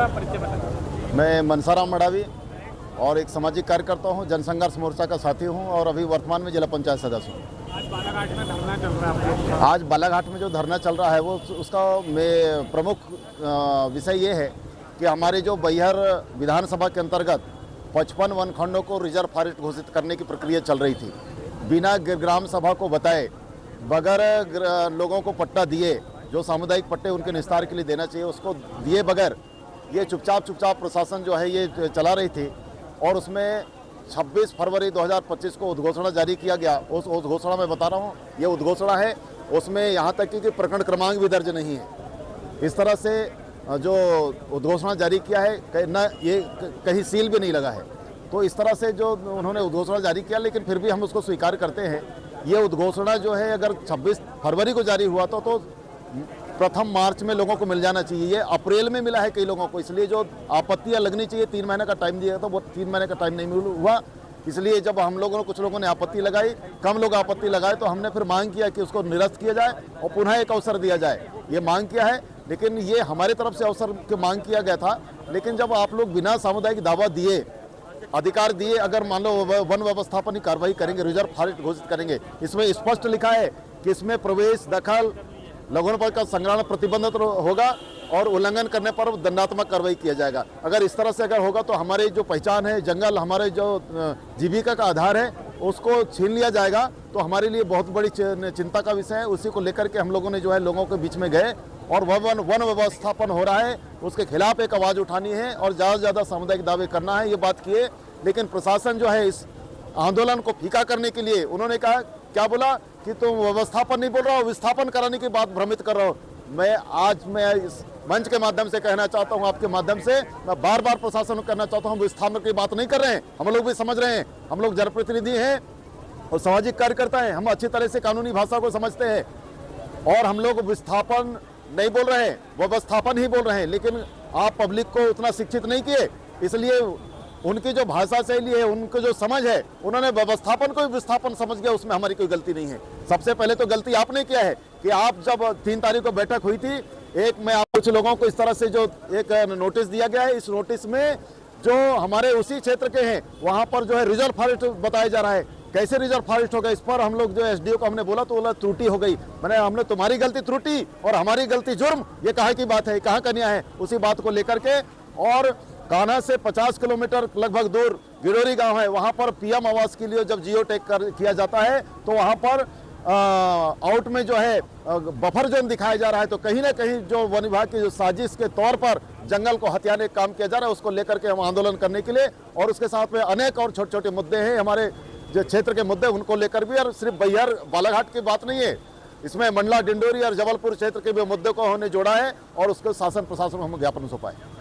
परिचय बताइए। मैं मनसाराम मडावी और एक सामाजिक कार्यकर्ता हूं, जनसंघर्ष मोर्चा का साथी हूं और अभी वर्तमान में जिला पंचायत सदस्य हूं। आज बालाघाट में धरना चल रहा है आज बालाघाट में जो धरना चल रहा है वो उसका प्रमुख विषय ये है कि हमारे जो बैहर विधानसभा के अंतर्गत 55 वनखंडों को रिजर्व फॉरेस्ट घोषित करने की प्रक्रिया चल रही थी। बिना ग्राम सभा को बताए, बगैर लोगों को पट्टा दिए, जो सामुदायिक पट्टे उनके निस्तार के लिए देना चाहिए उसको दिए बगैर ये चुपचाप प्रशासन जो है ये चला रही थी। और उसमें 26 फरवरी 2025 को उद्घोषणा जारी किया गया। उस उद्घोषणा में बता रहा हूँ, ये उद्घोषणा है, उसमें यहाँ तक कि प्रकरण क्रमांक भी दर्ज नहीं है। इस तरह से जो उद्घोषणा जारी किया है न ये कहीं सील भी नहीं लगा है। तो इस तरह से जो उन्होंने उद्घोषणा जारी किया, लेकिन फिर भी हम उसको स्वीकार करते हैं। ये उद्घोषणा जो है अगर 26 फरवरी को जारी हुआ तो प्रथम मार्च में लोगों को मिल जाना चाहिए। ये अप्रैल में मिला है कई लोगों को, इसलिए जो आपत्तियां लगनी चाहिए 3 महीने का टाइम दिया था वो 3 महीने का टाइम नहीं हुआ। इसलिए जब हम लोगों ने कुछ लोगों ने आपत्ति लगाई, कम लोग आपत्ति लगाए, तो हमने फिर मांग किया कि उसको निरस्त किया जाए और पुनः एक अवसर दिया जाए। ये मांग किया है, लेकिन ये हमारे तरफ से अवसर की मांग किया गया था। लेकिन जब आप लोग बिना सामुदायिक दावा दिए, अधिकार दिए, अगर मान लो वन व्यवस्थापन की कार्रवाई करेंगे, रिजर्व फॉरेस्ट घोषित करेंगे, इसमें स्पष्ट लिखा है कि इसमें प्रवेश, दखल, लघुपन का संग्रहण प्रतिबंधित होगा और उल्लंघन करने पर दंडात्मक कार्रवाई किया जाएगा। अगर इस तरह से अगर होगा तो हमारी जो पहचान है, जंगल हमारे जो जीविका का आधार है, उसको छीन लिया जाएगा। तो हमारे लिए बहुत बड़ी चिंता का विषय है। उसी को लेकर के हम लोगों ने जो है लोगों के बीच में गए और वन व्यवस्थापन हो रहा है उसके खिलाफ एक आवाज़ उठानी है और ज़्यादा से ज़्यादा सामुदायिक दावे करना है, ये बात किए। लेकिन प्रशासन जो है इस आंदोलन को फीका करने के लिए उन्होंने कहा, क्या बोला कि तुम व्यवस्थापन नहीं बोल रहा हो, विस्थापन कराने की बात भ्रमित कर रहा हो। मैं इस मंच के माध्यम से कहना चाहता हूं, आपके माध्यम से मैं बार बार प्रशासन को कहना चाहता हूं, विस्थापन की बात नहीं कर रहे हैं। हम लोग भी समझ रहे हैं, हम लोग जनप्रतिनिधि हैं और सामाजिक कार्यकर्ता हैं, हम अच्छी तरह से कानूनी भाषा को समझते हैं और हम लोग विस्थापन नहीं बोल रहे हैं, व्यवस्थापन ही बोल रहे हैं। लेकिन आप पब्लिक को उतना शिक्षित नहीं किए, इसलिए उनकी जो भाषा शैली है, उनकी जो समझ है, उन्होंने व्यवस्थापन को विस्थापन समझ गया। उसमें हमारी कोई गलती नहीं है। सबसे पहले तो गलती आपने किया है कि आप जब 3 तारीख को बैठक हुई थी, एक में आप कुछ लोगों को इस तरह से जो एक नोटिस दिया गया है, इस नोटिस में जो हमारे उसी क्षेत्र के हैं वहां पर जो है रिजर्व फॉरेस्ट बताया जा रहा है। कैसे रिजर्व फॉरेस्ट होगा, इस पर हम लोग जो एसडीओ को हमने बोला तो बोला त्रुटि हो गई। मैंने हमने तुम्हारी गलती त्रुटि और हमारी गलती जुर्म, ये कहाँ की बात है, कहाँ का न्याय है। उसी बात को लेकर के और कान्हा से 50 किलोमीटर लगभग दूर गिडोरी गांव है, वहां पर पीएम आवास के लिए जब जियो टैग किया जाता है तो वहां पर आउट में जो है बफर जोन दिखाया जा रहा है। तो कहीं ना कहीं जो वन विभाग की जो साजिश के तौर पर जंगल को हथियाने का काम किया जा रहा है, उसको लेकर के हम आंदोलन करने के लिए, और उसके साथ में अनेक और छोटे छोटे मुद्दे हैं हमारे जो क्षेत्र के मुद्दे, उनको लेकर भी। और सिर्फ बैहर बालाघाट की बात नहीं है, इसमें मंडला, डिंडोरी और जबलपुर क्षेत्र के भी मुद्दे को हमने जोड़ा है और उसको शासन प्रशासन को हम ज्ञापन सौंपा है।